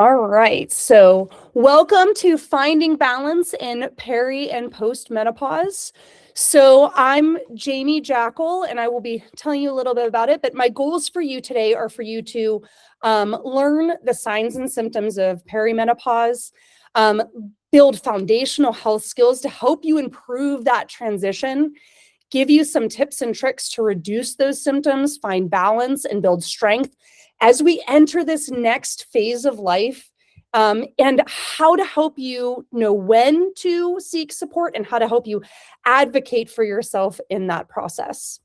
All right, so welcome to Finding Balance in Peri and Post Menopause. So I'm Jamie Jackal, and I will be telling you a little bit about it, but my goals for you today are for you to learn the signs and symptoms of perimenopause, build foundational health skills to help you improve that transition, give you some tips and tricks to reduce those symptoms, find balance, and build strength as we enter this next phase of life, and how to help you know when to seek support and how to help you advocate for yourself in that process.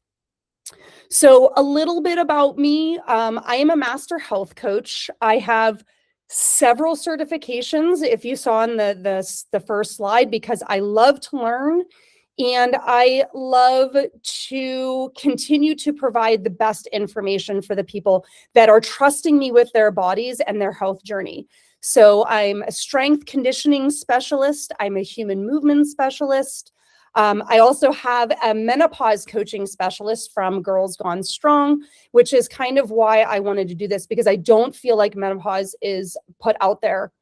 So a little bit about me. I am a master health coach. I have several certifications, if you saw in the first slide, because I love to learn and I love to continue to provide the best information for the people that are trusting me with their bodies and their health journey. So I'm a strength conditioning specialist. I'm a human movement specialist. I also have a menopause coaching specialist from Girls Gone Strong, which is kind of why I wanted to do this, because I don't feel like menopause is put out there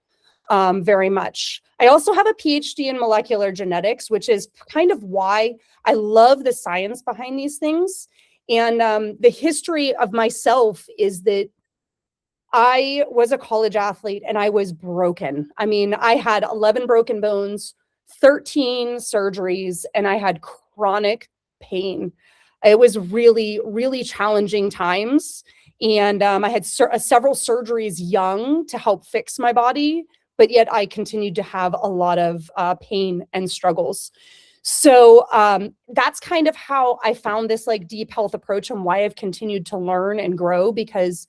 very much. I also have a PhD in molecular genetics, which is kind of why I love the science behind these things. And the history of myself is that I was a college athlete and I was broken. I mean, I had 11 broken bones, 13 surgeries, and I had chronic pain. It was really, really challenging times. And I had several surgeries young to help fix my body, but yet I continued to have a lot of pain and struggles. So that's kind of how I found this like deep health approach and why I've continued to learn and grow, because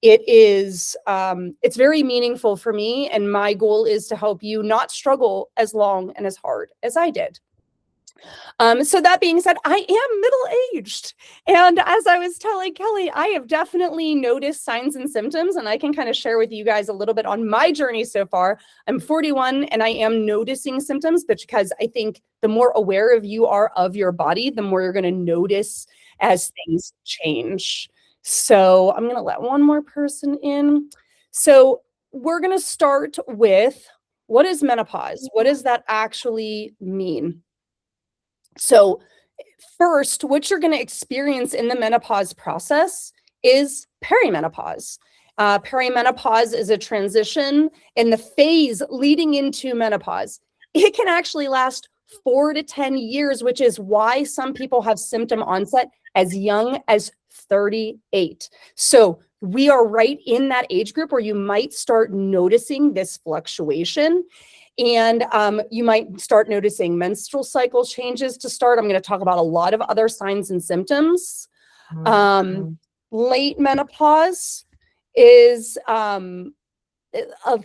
it's very meaningful for me. And my goal is to help you not struggle as long and as hard as I did. So that being said, I am middle-aged. And as I was telling Kelly, I have definitely noticed signs and symptoms, and I can kind of share with you guys a little bit on my journey so far. I'm 41 and I am noticing symptoms, but because I think the more aware of you are of your body, the more you're going to notice as things change. So I'm going to let one more person in. So we're going to start with, what is menopause? What does that actually mean? So first, what you're going to experience in the menopause process is perimenopause. Perimenopause is a transition in the phase leading into menopause. It can actually last 4 to 10 years, which is why some people have symptom onset as young as 38. So we are right in that age group where you might start noticing this fluctuation. And you might start noticing menstrual cycle changes to start. I'm going to talk about a lot of other signs and symptoms. Late menopause is of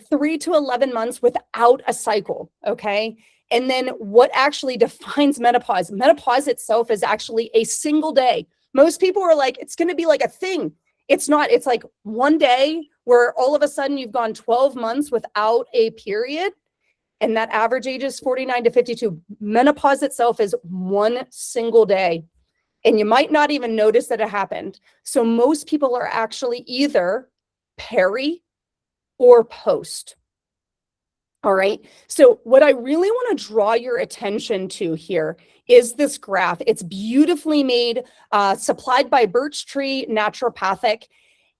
3 to 11 months without a cycle, okay? And then what actually defines menopause? Menopause itself is actually a single day. Most people are like, it's going to be like a thing. It's not. It's like one day where all of a sudden you've gone 12 months without a period. And that average age is 49 to 52. Menopause itself is one single day. And you might not even notice that it happened. So most people are actually either peri or post. All right. So what I really want to draw your attention to here is this graph. It's beautifully made, supplied by Birch Tree Naturopathic.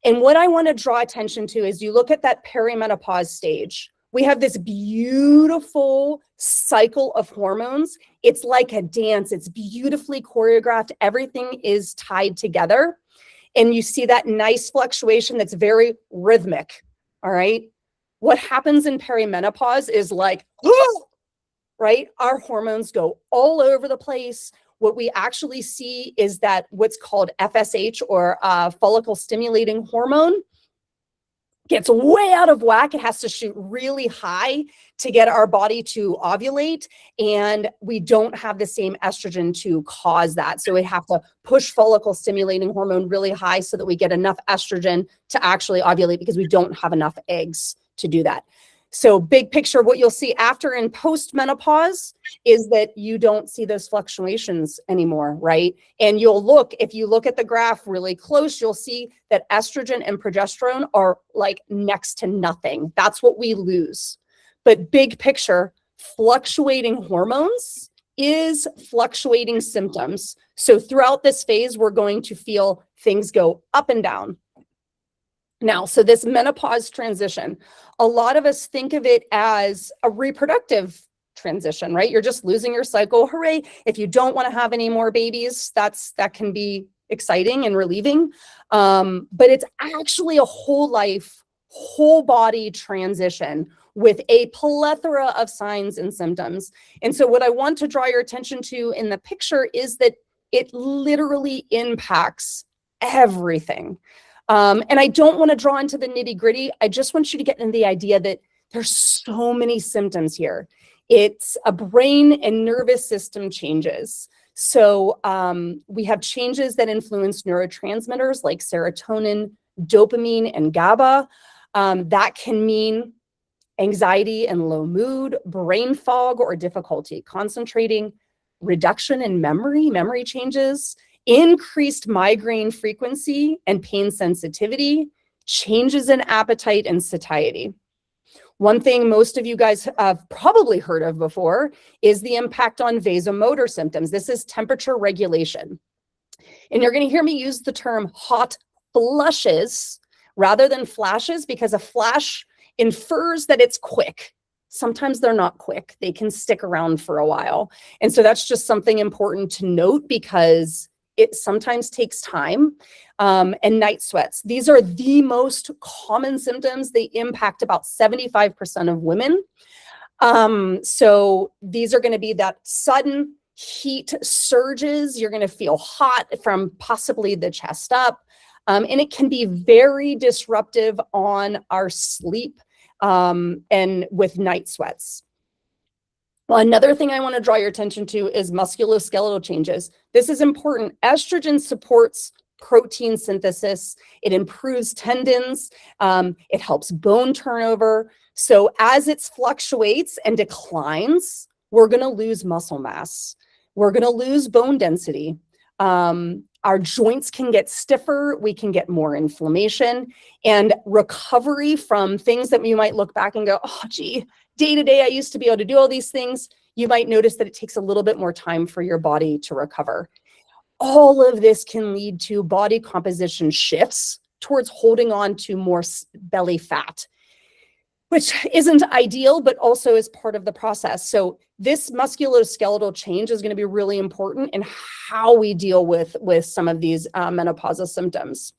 And what I want to draw attention to is you look at that perimenopause stage. We have this beautiful cycle of hormones. It's like a dance. It's beautifully choreographed. Everything is tied together. And you see that nice fluctuation that's very rhythmic. All right. What happens in perimenopause is like, right? Our hormones go all over the place. What we actually see is that what's called FSH, or follicle stimulating hormone, gets way out of whack. It has to shoot really high to get our body to ovulate. And we don't have the same estrogen to cause that. So we have to push follicle stimulating hormone really high so that we get enough estrogen to actually ovulate, because we don't have enough eggs to do that. So big picture, what you'll see after and post menopause is that you don't see those fluctuations anymore, right? And if you look at the graph really close, you'll see that estrogen and progesterone are like next to nothing. That's what we lose. But big picture, fluctuating hormones is fluctuating symptoms. So throughout this phase, we're going to feel things go up and down. Now, so this menopause transition, a lot of us think of it as a reproductive transition, right? You're just losing your cycle. Hooray. If you don't want to have any more babies, that can be exciting and relieving. But it's actually a whole life, whole body transition with a plethora of signs and symptoms. And so what I want to draw your attention to in the picture is that it literally impacts everything. And I don't want to draw into the nitty gritty. I just want you to get in the idea that there's so many symptoms here. It's a brain and nervous system changes. So we have changes that influence neurotransmitters like serotonin, dopamine, and GABA. That can mean anxiety and low mood, brain fog or difficulty concentrating, reduction in memory changes, increased migraine frequency and pain sensitivity, changes in appetite and satiety. One thing most of you guys have probably heard of before is the impact on vasomotor symptoms. This is temperature regulation. And you're going to hear me use the term hot flushes rather than flashes because a flash infers that it's quick. Sometimes they're not quick. They can stick around for a while. And so that's just something important to note because it sometimes takes time. And night sweats. These are the most common symptoms. They impact about 75% of women. So these are going to be that sudden heat surges. You're going to feel hot from possibly the chest up. And it can be very disruptive on our sleep and with night sweats. Well, another thing I want to draw your attention to is musculoskeletal changes. This is important. Estrogen supports protein synthesis. It improves tendons. It helps bone turnover. So as it fluctuates and declines, we're going to lose muscle mass. We're going to lose bone density. Our joints can get stiffer. We can get more inflammation and recovery from things that you might look back and go, oh, gee, day to day, I used to be able to do all these things. You might notice that it takes a little bit more time for your body to recover. All of this can lead to body composition shifts towards holding on to more belly fat, which isn't ideal, but also is part of the process. So this musculoskeletal change is going to be really important in how we deal with some of these menopausal symptoms.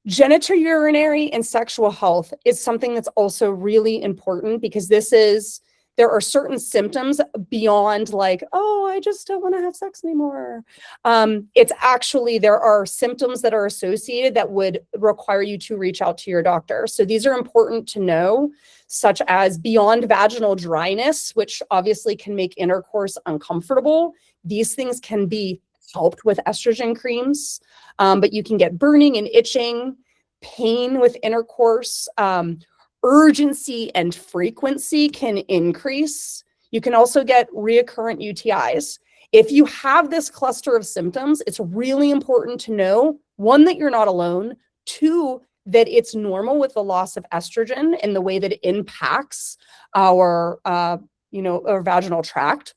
Genitourinary and sexual health is something that's also really important because there are certain symptoms beyond like, oh, I just don't want to have sex anymore. It's actually, there are symptoms that are associated that would require you to reach out to your doctor. So these are important to know, such as beyond vaginal dryness, which obviously can make intercourse uncomfortable. These things can be helped with estrogen creams, but you can get burning and itching, pain with intercourse, urgency and frequency can increase. You can also get recurrent UTIs. If you have this cluster of symptoms, it's really important to know, one, that you're not alone, two, that it's normal with the loss of estrogen and the way that it impacts our, our vaginal tract.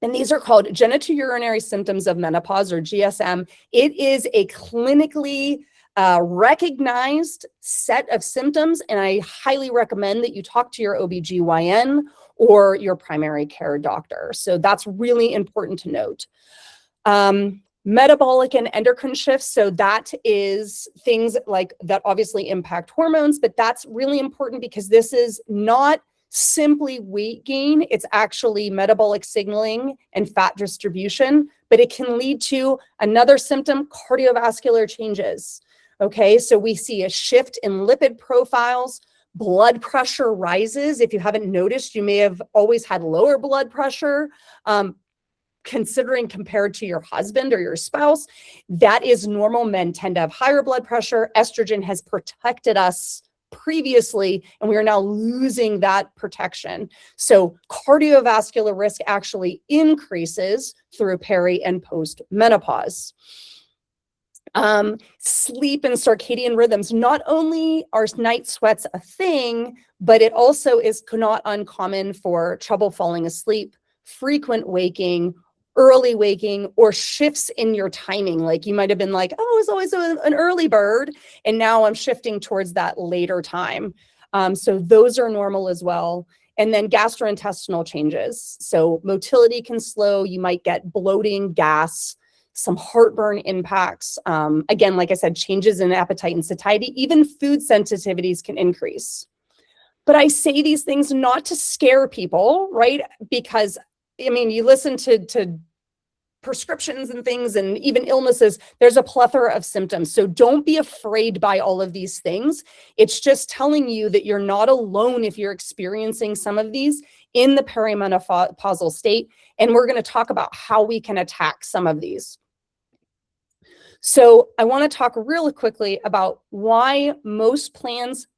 And these are called genitourinary symptoms of menopause, or GSM. It is a clinically recognized set of symptoms, and I highly recommend that you talk to your OBGYN or your primary care doctor. So that's really important to note. Metabolic and endocrine shifts. So that is things like that obviously impact hormones, but that's really important because this is not simply weight gain. It's actually metabolic signaling and fat distribution, but it can lead to another symptom, cardiovascular changes. Okay, so we see a shift in lipid profiles, blood pressure rises. If you haven't noticed, you may have always had lower blood pressure. Considering compared to your husband or your spouse, that is normal. Men tend to have higher blood pressure. Estrogen has protected us previously, and we are now losing that protection. So cardiovascular risk actually increases through peri and post menopause. Sleep and circadian rhythms. Not only are night sweats a thing, but it also is not uncommon for trouble falling asleep, frequent waking, early waking, or shifts in your timing. Like you might have been like, oh, I was always an early bird, and now I'm shifting towards that later time. So those are normal as well. And then gastrointestinal changes. So motility can slow. You might get bloating, gas, some heartburn impacts. Again, like I said, changes in appetite and satiety, even food sensitivities can increase. But I say these things not to scare people, right? Because, I mean, you listen to prescriptions and things and even illnesses, there's a plethora of symptoms. So don't be afraid by all of these things. It's just telling you that you're not alone if you're experiencing some of these in the perimenopausal state. And we're going to talk about how we can attack some of these. So I want to talk really quickly about why most plans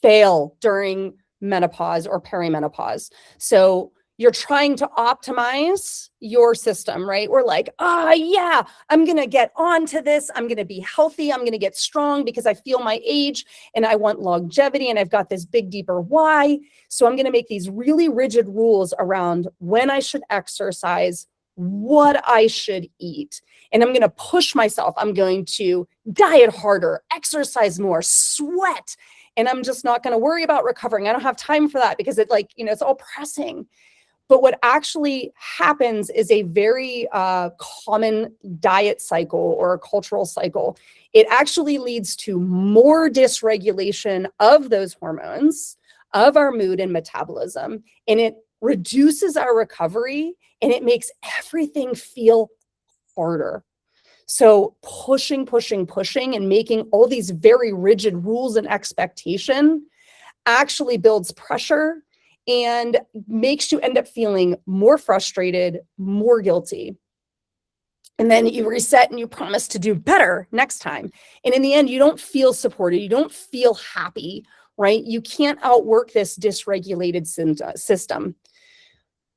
fail during menopause or perimenopause. So you're trying to optimize your system, right? We're like, yeah, I'm going to get onto this. I'm going to be healthy. I'm going to get strong because I feel my age and I want longevity and I've got this big, deeper why. So I'm going to make these really rigid rules around when I should exercise, what I should eat. And I'm going to push myself. I'm going to diet harder, exercise more, sweat. And I'm just not going to worry about recovering. I don't have time for that because it's all pressing. But what actually happens is a very common diet cycle or a cultural cycle. It actually leads to more dysregulation of those hormones, of our mood and metabolism, and it reduces our recovery and it makes everything feel harder. So pushing, and making all these very rigid rules and expectation actually builds pressure and makes you end up feeling more frustrated, more guilty. And then you reset and you promise to do better next time. And in the end, you don't feel supported. You don't feel happy, right? You can't outwork this dysregulated system.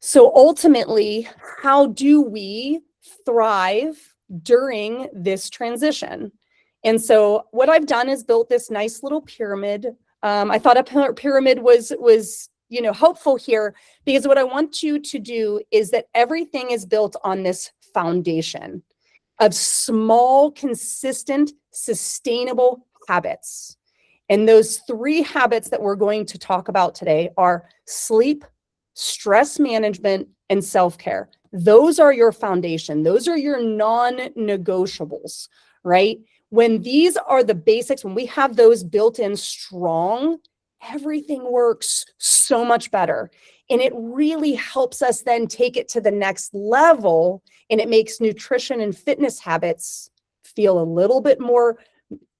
So ultimately, how do we thrive during this transition? And so what I've done is built this nice little pyramid. I thought a pyramid was helpful here because what I want you to do is that everything is built on this foundation of small, consistent, sustainable habits. And those 3 habits that we're going to talk about today are sleep, stress management, and self-care. Those are your foundation. Those are your non-negotiables, right? When these are the basics, when we have those built in strong, everything works so much better. And it really helps us then take it to the next level. And it makes nutrition and fitness habits feel a little bit more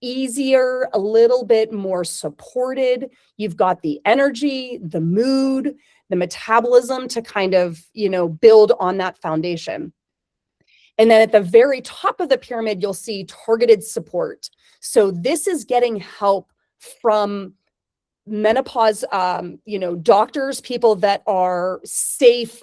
easier, a little bit more supported. You've got the energy, the mood, the metabolism to kind of, build on that foundation. And then at the very top of the pyramid, you'll see targeted support. So this is getting help from menopause, doctors, people that are safe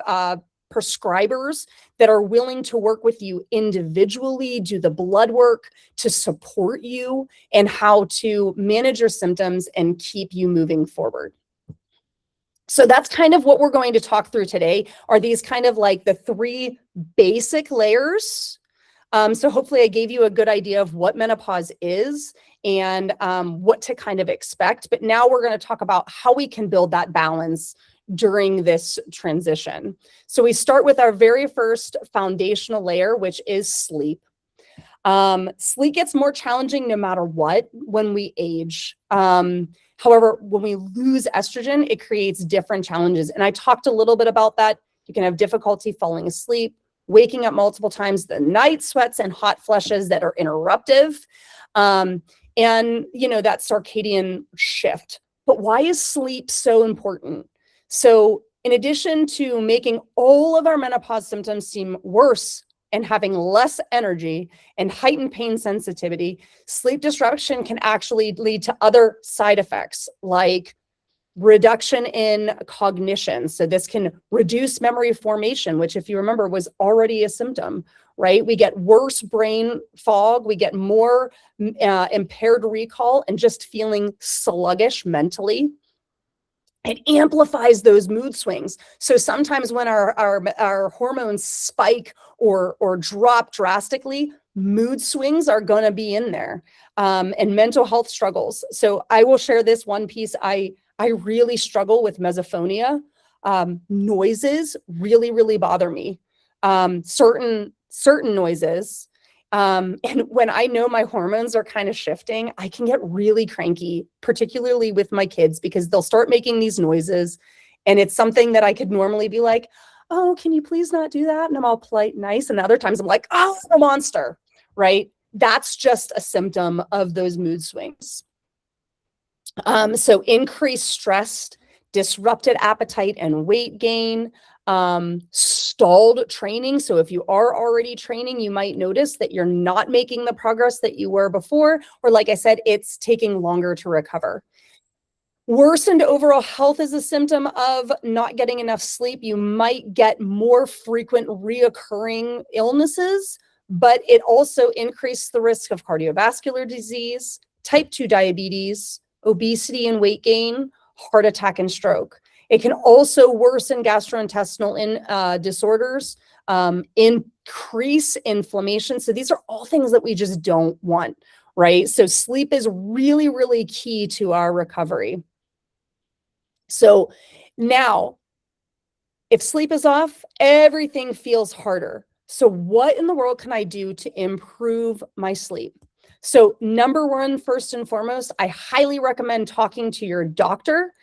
prescribers that are willing to work with you individually, do the blood work to support you and how to manage your symptoms and keep you moving forward. So that's kind of what we're going to talk through today, are these kind of like the 3 basic layers. So hopefully I gave you a good idea of what menopause is and what to kind of expect. But now we're going to talk about how we can build that balance during this transition. So we start with our very first foundational layer, which is sleep. Sleep gets more challenging no matter what when we age. However, when we lose estrogen, it creates different challenges. And I talked a little bit about that. You can have difficulty falling asleep, waking up multiple times, the night sweats and hot flushes that are interruptive, and that circadian shift. But why is sleep so important? So in addition to making all of our menopause symptoms seem worse, and having less energy and heightened pain sensitivity, sleep disruption can actually lead to other side effects like reduction in cognition. So this can reduce memory formation, which, if you remember, was already a symptom, right? We get worse brain fog, we get more impaired recall, and just feeling sluggish mentally. It amplifies those mood swings. So sometimes when our hormones spike or drop drastically, mood swings are going to be in there, and mental health struggles. So I will share this one piece. I really struggle with misophonia. Noises really bother me. Certain noises. And when I know my hormones are kind of shifting, I can get really cranky, particularly with my kids, because they'll start making these noises. And it's something that I could normally be like, oh, can you please not do that? And I'm all polite and nice. And other times I'm like, oh, I'm a monster, right? That's just a symptom of those mood swings. So increased stress, disrupted appetite and weight gain, stalled training. So if you are already training, you might notice that you're not making the progress that you were before, or like I said, it's taking longer to recover. Worsened overall health is a symptom of not getting enough sleep. You might get more frequent reoccurring illnesses, but it also increased the risk of cardiovascular disease, type 2 diabetes, obesity and weight gain, heart attack and stroke. It can also worsen gastrointestinal disorders, increase inflammation. So these are all things that we just don't want, right? So sleep is really key to our recovery. So now, if sleep is off, everything feels harder. So what in the world can I do to improve my sleep? So number one, first and foremost, I highly recommend talking to your doctor,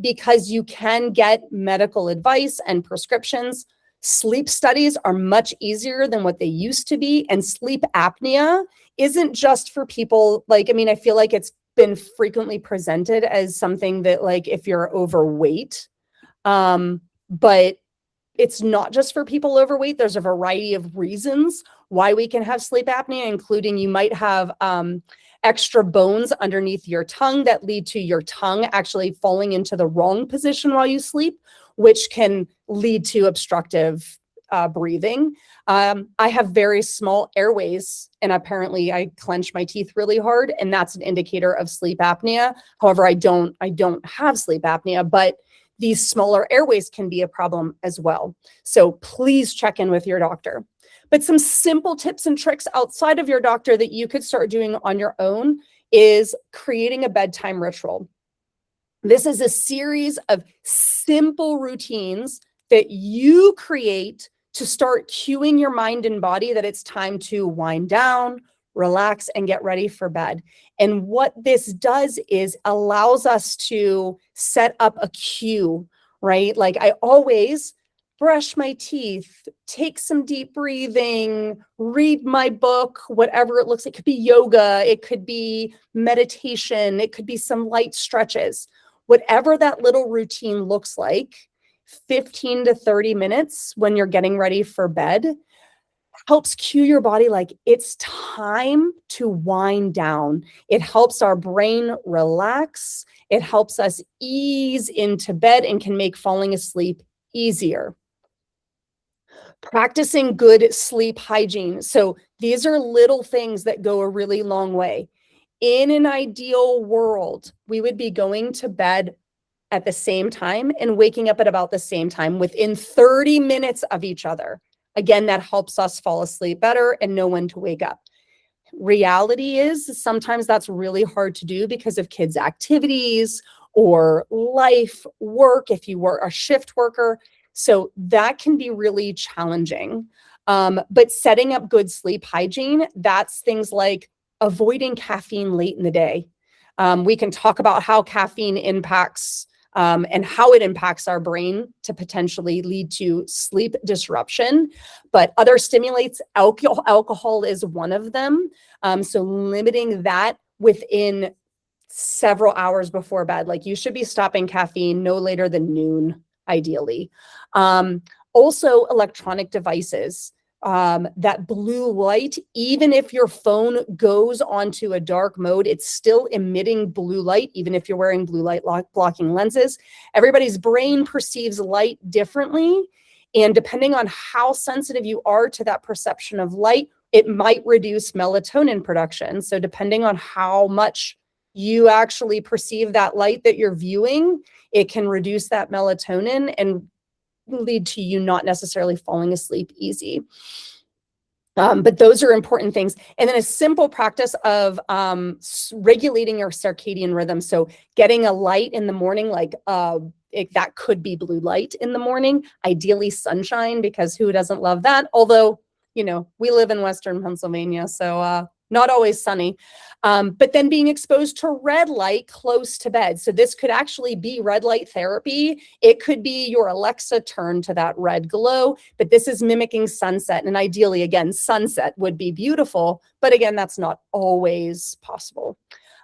because you can get medical advice and prescriptions. Sleep studies are much easier than what they used to be. And sleep apnea isn't just for people like, I feel like it's been frequently presented as something that, like, if you're overweight, but it's not just for people overweight. There's a variety of reasons why we can have sleep apnea, including you might have extra bones underneath your tongue that lead to your tongue actually falling into the wrong position while you sleep, which can lead to obstructive breathing. I have very small airways, and apparently I clench my teeth really hard, and that's an indicator of sleep apnea. However, I don't have sleep apnea, but these smaller airways can be a problem as well. So please check in with your doctor. But some simple tips and tricks outside of your doctor that you could start doing on your own is creating a bedtime ritual. This is a series of simple routines that you create to start cueing your mind and body that it's time to wind down, relax, and get ready for bed. And what this does is allows us to set up a cue, right? Like, I always brush my teeth, take some deep breathing, read my book, whatever it looks like. It could be yoga, it could be meditation, it could be some light stretches. Whatever that little routine looks like, 15 to 30 minutes when you're getting ready for bed helps cue your body like it's time to wind down. It helps our brain relax. It helps us ease into bed and can make falling asleep easier. Practicing good sleep hygiene. So these are little things that go a really long way. In an ideal world, we would be going to bed at the same time and waking up at about the same time within 30 minutes of each other. Again, that helps us fall asleep better and know when to wake up. Reality is sometimes that's really hard to do because of kids' activities or life, work, if you were a shift worker. So that can be really challenging. But setting up good sleep hygiene, that's things like avoiding caffeine late in the day. We can talk about how caffeine impacts and how it impacts our brain to potentially lead to sleep disruption. But other stimulates, alcohol is one of them. So limiting that within several hours before bed. Like, you should be stopping caffeine no later than noon, ideally. Also, electronic devices. that blue light, even if your phone goes onto a dark mode, it's still emitting blue light, even if you're wearing blue light blocking lenses. Everybody's brain perceives light differently. And depending on how sensitive you are to that perception of light, it might reduce melatonin production. So depending on how much you actually perceive that light that you're viewing, it can reduce that melatonin and lead to you not necessarily falling asleep easy. But those are important things. And then a simple practice of regulating your circadian rhythm. So getting a light in the morning, like that could be blue light in the morning, ideally sunshine, because who doesn't love that? Although, we live in Western Pennsylvania, so not always sunny. But then being exposed to red light close to bed. So this could actually be red light therapy. It could be your Alexa turn to that red glow, but this is mimicking sunset. And ideally, again, sunset would be beautiful, but again, that's not always possible.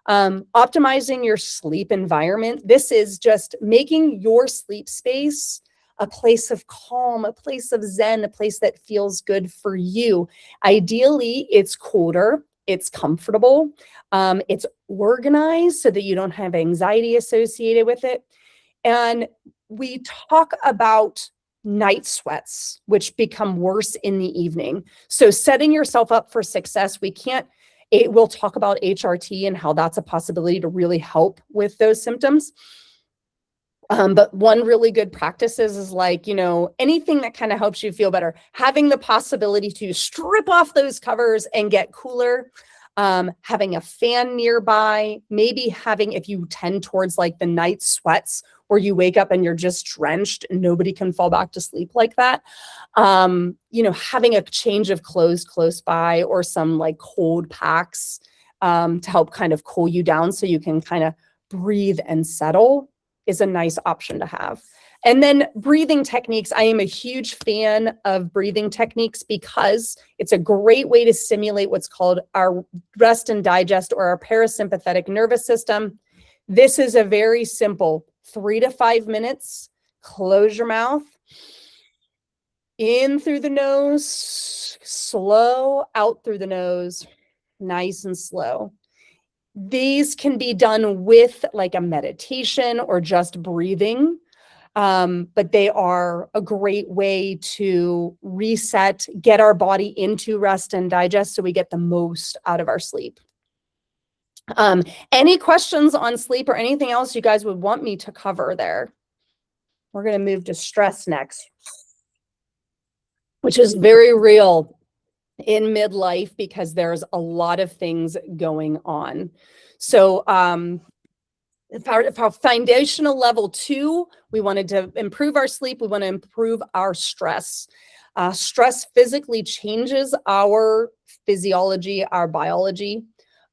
Optimizing your sleep environment. This is just making your sleep space a place of calm, a place of zen, a place that feels good for you. Ideally, it's colder, it's comfortable, it's organized so that you don't have anxiety associated with it. And we talk about night sweats, which become worse in the evening. So setting yourself up for success, we'll talk about HRT and how that's a possibility to really help with those symptoms. But one really good practice is like, anything that kind of helps you feel better, having the possibility to strip off those covers and get cooler, having a fan nearby, maybe if you tend towards like the night sweats where you wake up and you're just drenched and nobody can fall back to sleep like that. Having a change of clothes close by or some like cold packs to help kind of cool you down so you can kind of breathe and settle is a nice option to have. And then breathing techniques. I am a huge fan of breathing techniques because it's a great way to stimulate what's called our rest and digest or our parasympathetic nervous system. This is a very simple 3 to 5 minutes. Close your mouth. In through the nose, slow, out through the nose, nice and slow. These can be done with like a meditation or just breathing, but they are a great way to reset, get our body into rest and digest so we get the most out of our sleep. Any questions on sleep or anything else you guys would want me to cover there? We're going to move to stress next, which is very real in midlife because there's a lot of things going on. So if our foundational level 2, we wanted to improve our sleep. We want to improve our stress. Stress physically changes our physiology, our biology.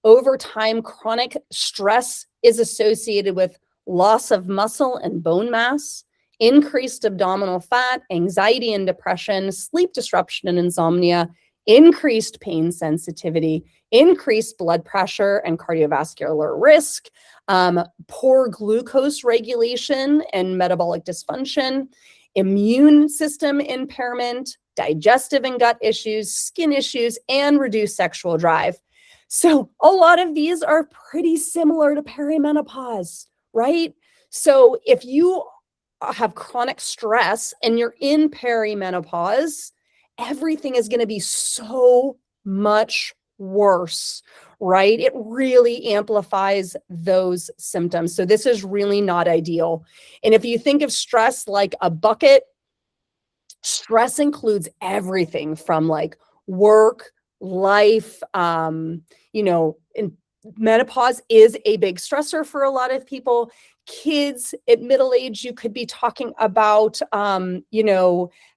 Over time, chronic stress is associated with loss of muscle and bone mass, increased abdominal fat, anxiety and depression, sleep disruption and insomnia, increased pain sensitivity, increased blood pressure and cardiovascular risk, poor glucose regulation and metabolic dysfunction, immune system impairment, digestive and gut issues, skin issues, and reduced sexual drive. So a lot of these are pretty similar to perimenopause, right? So if you have chronic stress and you're in perimenopause, everything is going to be so much worse, right? It really amplifies those symptoms. So this is really not ideal. And if you think of stress like a bucket, stress includes everything from like work, life, and menopause is a big stressor for a lot of people. Kids at middle age, you could be talking about,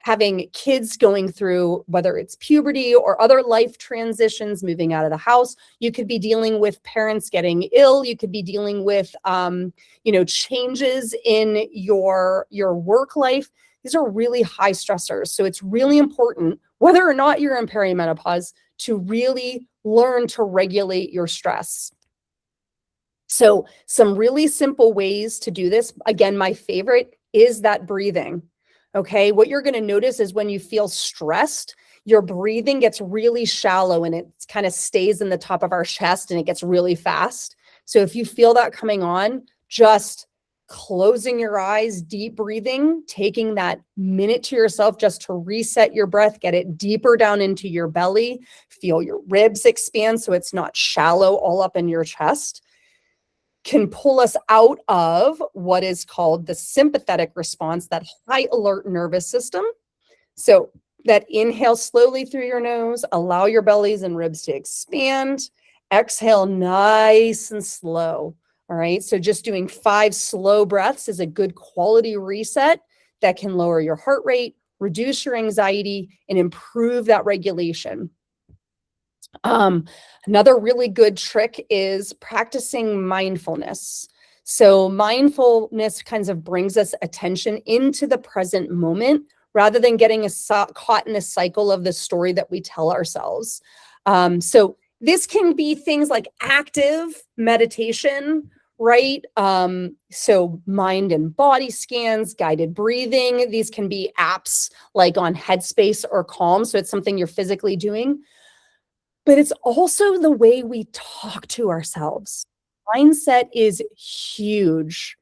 having kids going through, whether it's puberty or other life transitions, moving out of the house. You could be dealing with parents getting ill. You could be dealing with, changes in your work life. These are really high stressors. So it's really important, whether or not you're in perimenopause, to really learn to regulate your stress. So some really simple ways to do this. Again, my favorite is that breathing. Okay. What you're going to notice is when you feel stressed, your breathing gets really shallow and it kind of stays in the top of our chest and it gets really fast. So if you feel that coming on, just closing your eyes, deep breathing, taking that minute to yourself just to reset your breath, get it deeper down into your belly, feel your ribs expand so it's not shallow all up in your chest, can pull us out of what is called the sympathetic response, that high alert nervous system. So that inhale slowly through your nose, allow your bellies and ribs to expand. Exhale nice and slow. All right. So just doing 5 slow breaths is a good quality reset that can lower your heart rate, reduce your anxiety, and improve that regulation. Another really good trick is practicing mindfulness. So mindfulness kind of brings us attention into the present moment rather than getting caught in a cycle of the story that we tell ourselves. So this can be things like active meditation, right? So mind and body scans, guided breathing. These can be apps like on Headspace or Calm. So it's something you're physically doing. But it's also the way we talk to ourselves. Mindset is huge.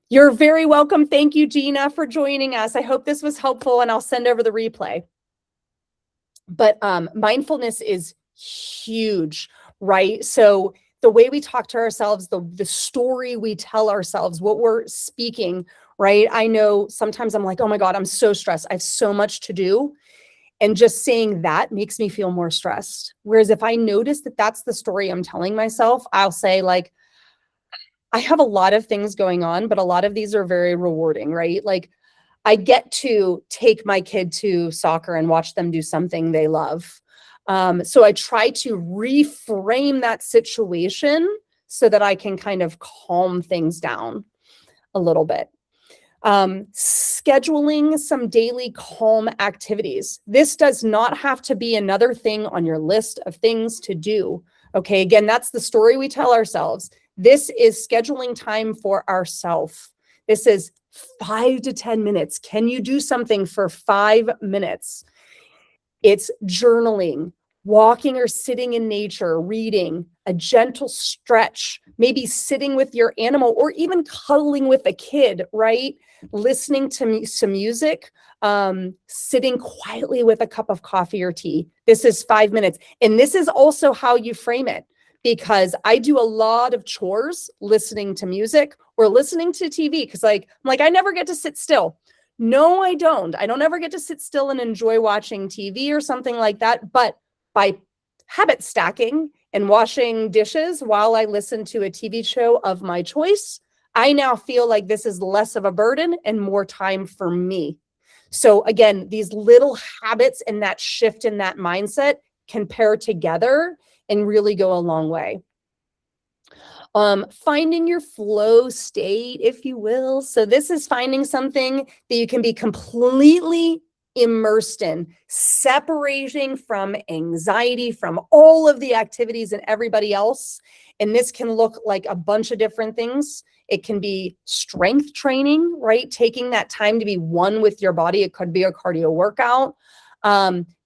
You're very welcome. Thank you, Gina, for joining us. I hope this was helpful, and I'll send over the replay. But mindfulness is huge, right? So the way we talk to ourselves, the story we tell ourselves, what we're speaking, right? I know sometimes I'm like, oh my God, I'm so stressed. I have so much to do. And just saying that makes me feel more stressed. Whereas if I notice that that's the story I'm telling myself, I'll say like, I have a lot of things going on, but a lot of these are very rewarding, right? Like I get to take my kid to soccer and watch them do something they love. So I try to reframe that situation so that I can kind of calm things down a little bit. Scheduling some daily calm activities. This does not have to be another thing on your list of things to do. Okay, again, that's the story we tell ourselves. This is scheduling time for ourselves. This is 5 to 10 minutes. Can you do something for 5 minutes? It's journaling, walking or sitting in nature, reading, a gentle stretch, maybe sitting with your animal or even cuddling with a kid, right? Listening to some music, sitting quietly with a cup of coffee or tea. This is 5 minutes. And this is also how you frame it, because I do a lot of chores listening to music or listening to TV because I'm like, I never get to sit still. No, I don't. I don't ever get to sit still and enjoy watching TV or something like that. But by habit stacking and washing dishes while I listen to a TV show of my choice, I now feel like this is less of a burden and more time for me. So again, these little habits and that shift in that mindset can pair together and really go a long way. Finding your flow state, if you will. So this is finding something that you can be completely immersed in, separating from anxiety, from all of the activities and everybody else. And this can look like a bunch of different things. It can be strength training, right? Taking that time to be one with your body. It could be a cardio workout.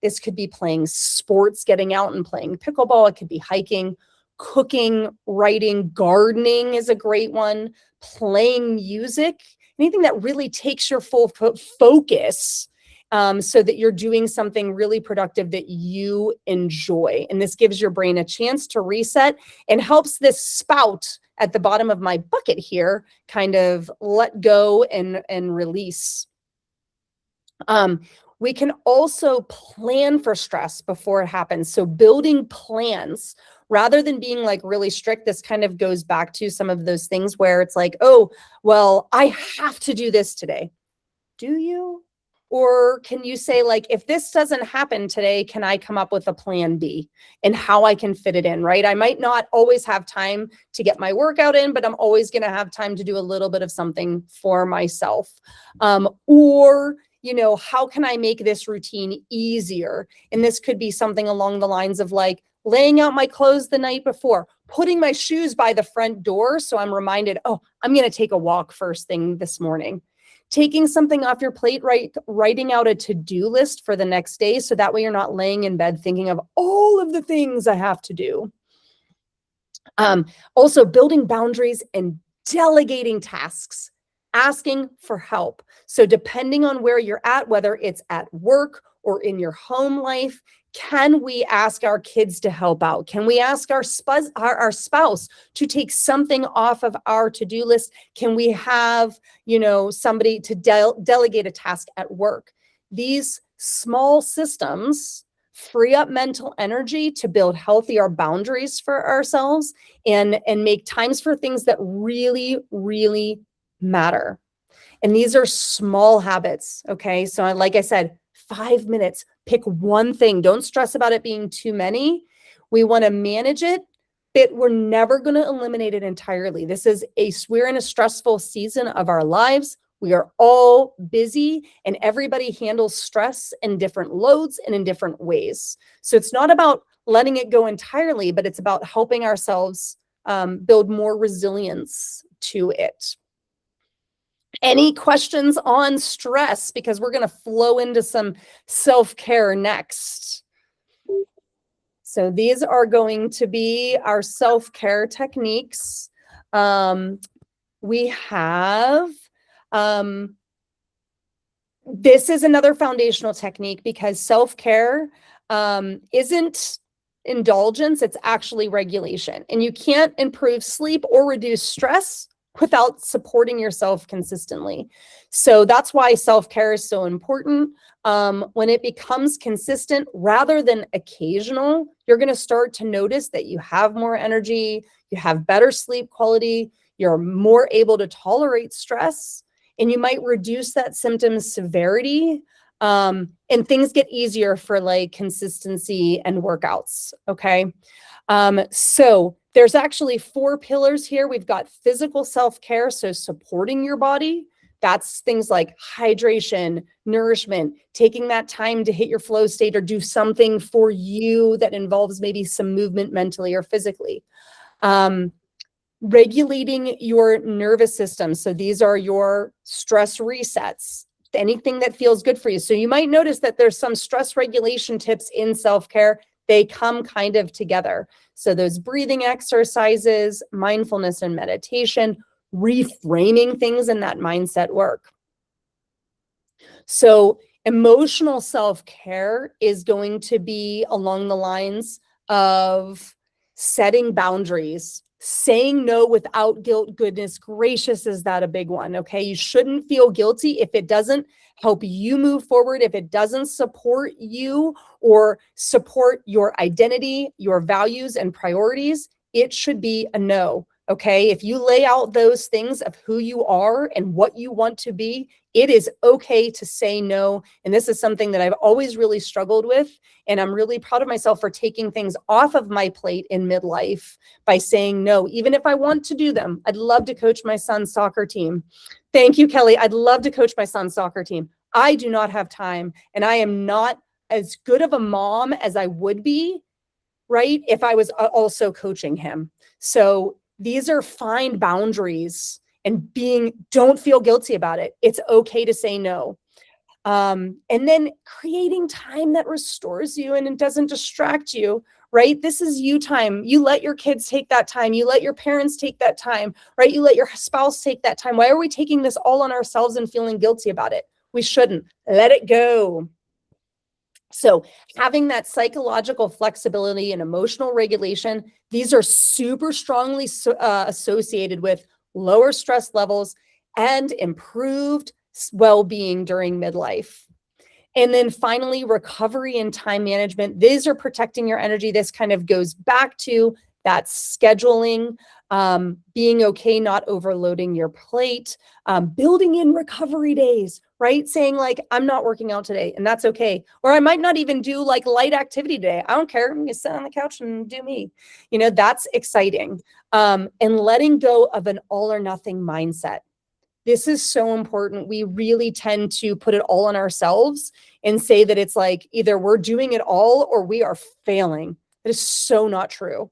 This could be playing sports, getting out and playing pickleball. It could be hiking, cooking, writing, gardening is a great one, playing music, anything that really takes your full focus so that you're doing something really productive that you enjoy. And this gives your brain a chance to reset and helps this spout at the bottom of my bucket here kind of let go and release. We can also plan for stress before it happens. So building plans rather than being like really strict, this kind of goes back to some of those things where it's like, oh, well, I have to do this today. Do you? Or can you say like, if this doesn't happen today, can I come up with a plan B and how I can fit it in, right? I might not always have time to get my workout in, but I'm always going to have time to do a little bit of something for myself. Or how can I make this routine easier? And this could be something along the lines of like laying out my clothes the night before, putting my shoes by the front door so I'm reminded, oh, I'm going to take a walk first thing this morning. taking something off your plate, writing out a to-do list for the next day, so that way you're not laying in bed thinking of all of the things I have to do. Also building boundaries and delegating tasks, asking for help. So depending on where you're at, whether it's at work or in your home life, can we ask our kids to help out? Can we ask our spouse to take something off of our to-do list? Can we have, somebody to delegate a task at work? These small systems free up mental energy to build healthier boundaries for ourselves and make times for things that really, really matter. And these are small habits. Okay. So like I said, 5 minutes, pick one thing. Don't stress about it being too many. We want to manage it, but we're never going to eliminate it entirely. We're in a stressful season of our lives. We are all busy, and everybody handles stress in different loads and in different ways. So it's not about letting it go entirely, but it's about helping ourselves build more resilience to it. Any questions on stress? Because we're going to flow into some self-care next. So these are going to be our self-care techniques. We have, this is another foundational technique, because self-care isn't indulgence, it's actually regulation. And you can't improve sleep or reduce stress without supporting yourself consistently. So that's why self-care is so important. When it becomes consistent rather than occasional, you're going to start to notice that you have more energy, you have better sleep quality, you're more able to tolerate stress, and you might reduce that symptom severity. And things get easier for like consistency and workouts. Okay. So there's actually 4 pillars here. We've got physical self-care, so supporting your body. That's things like hydration, nourishment, taking that time to hit your flow state or do something for you that involves maybe some movement mentally or physically. Regulating your nervous system. So these are your stress resets, anything that feels good for you. So you might notice that there's some stress regulation tips in self-care. They come kind of together. So those breathing exercises, mindfulness and meditation, reframing things in that mindset work. So emotional self-care is going to be along the lines of setting boundaries, saying no without guilt. Goodness gracious, is that a big one? Okay. You shouldn't feel guilty if it doesn't help you move forward, if it doesn't support you or support your identity, your values and priorities. It should be a no. Okay. If you lay out those things of who you are and what you want to be, it is okay to say no. And this is something that I've always really struggled with. And I'm really proud of myself for taking things off of my plate in midlife by saying no, even if I want to do them. I'd love to coach my son's soccer team. Thank you, Kelly. I'd love to coach my son's soccer team. I do not have time, and I am not as good of a mom as I would be, right, if I was also coaching him. So these are fine boundaries, and don't feel guilty about it. It's okay to say no. And then creating time that restores you and it doesn't distract you, right? This is you time. You let your kids take that time. You let your parents take that time, right? You let your spouse take that time. Why are we taking this all on ourselves and feeling guilty about it? We shouldn't. Let it go. So having that psychological flexibility and emotional regulation, these are super strongly associated with lower stress levels and improved well-being during midlife. And then finally, recovery and time management. These are protecting your energy. This kind of goes back to that scheduling, being okay, not overloading your plate, building in recovery days, right? Saying like, I'm not working out today and that's okay. Or I might not even do like light activity today. I don't care. I'm going to sit on the couch and do me. That's exciting. And letting go of an all or nothing mindset. This is so important. We really tend to put it all on ourselves and say that it's like either we're doing it all or we are failing. That is so not true,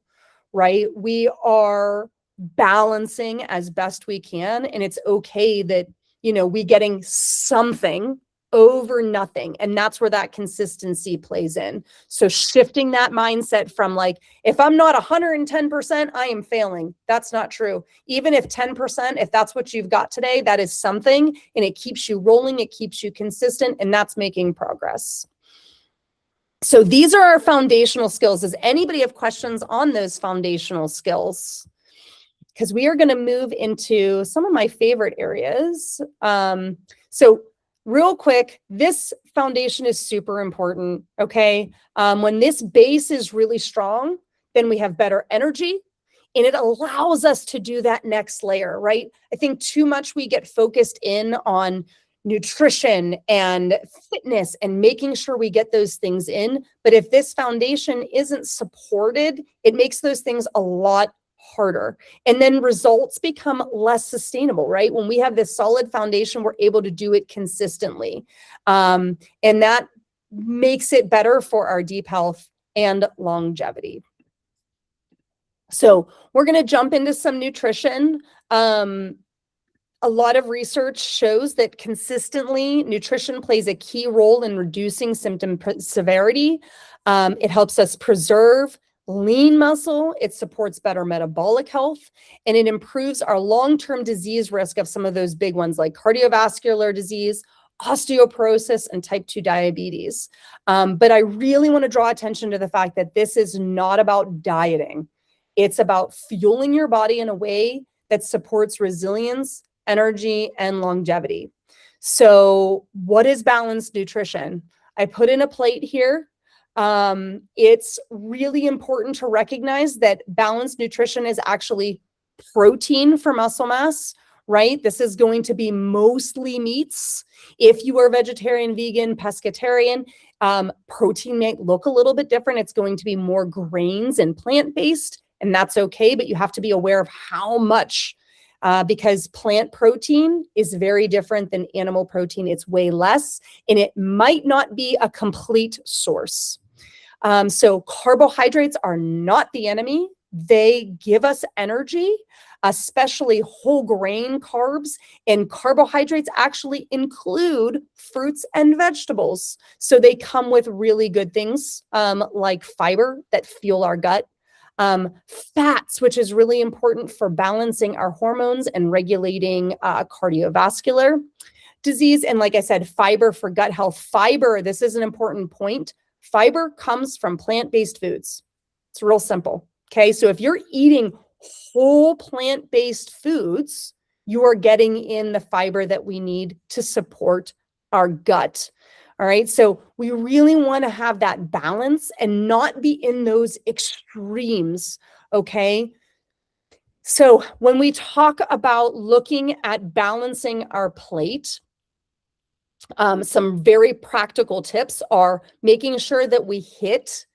right? We are balancing as best we can. And it's okay that we getting something over nothing. And that's where that consistency plays in. So shifting that mindset from like, if I'm not 110%, I am failing. That's not true. Even if 10%, if that's what you've got today, that is something, and it keeps you rolling, it keeps you consistent, and that's making progress. So these are our foundational skills. Does anybody have questions on those foundational skills? Because we are going to move into some of my favorite areas. So real quick, this foundation is super important, okay? When this base is really strong, then we have better energy, and it allows us to do that next layer, right? I think too much we get focused in on nutrition and fitness and making sure we get those things in. But if this foundation isn't supported, it makes those things a lot harder. And then results become less sustainable, right? When we have this solid foundation, we're able to do it consistently. And that makes it better for our deep health and longevity. So we're going to jump into some nutrition. A lot of research shows that consistently nutrition plays a key role in reducing symptom severity. It helps us preserve lean muscle, it supports better metabolic health, and it improves our long-term disease risk of some of those big ones like cardiovascular disease, osteoporosis, and type 2 diabetes. But I really want to draw attention to the fact that this is not about dieting. It's about fueling your body in a way that supports resilience, energy, and longevity. So what is balanced nutrition? I put in a plate here. It's really important to recognize that balanced nutrition is actually protein for muscle mass, right? This is going to be mostly meats. If you are vegetarian, vegan, pescatarian, protein may look a little bit different. It's going to be more grains and plant-based, and that's okay, but you have to be aware of how much, because plant protein is very different than animal protein. It's way less, and it might not be a complete source. So carbohydrates are not the enemy. They give us energy, especially whole grain carbs, and carbohydrates actually include fruits and vegetables. So they come with really good things like fiber that fuel our gut, fats, which is really important for balancing our hormones and regulating cardiovascular disease. And like I said, fiber for gut health. Fiber, this is an important point. Fiber comes from plant-based foods. It's real simple. Okay, so if you're eating whole plant-based foods, you are getting in the fiber that we need to support our gut. All right, so we really want to have that balance and not be in those extremes. Okay, so when we talk about looking at balancing our plate, some very practical tips are making sure that we hit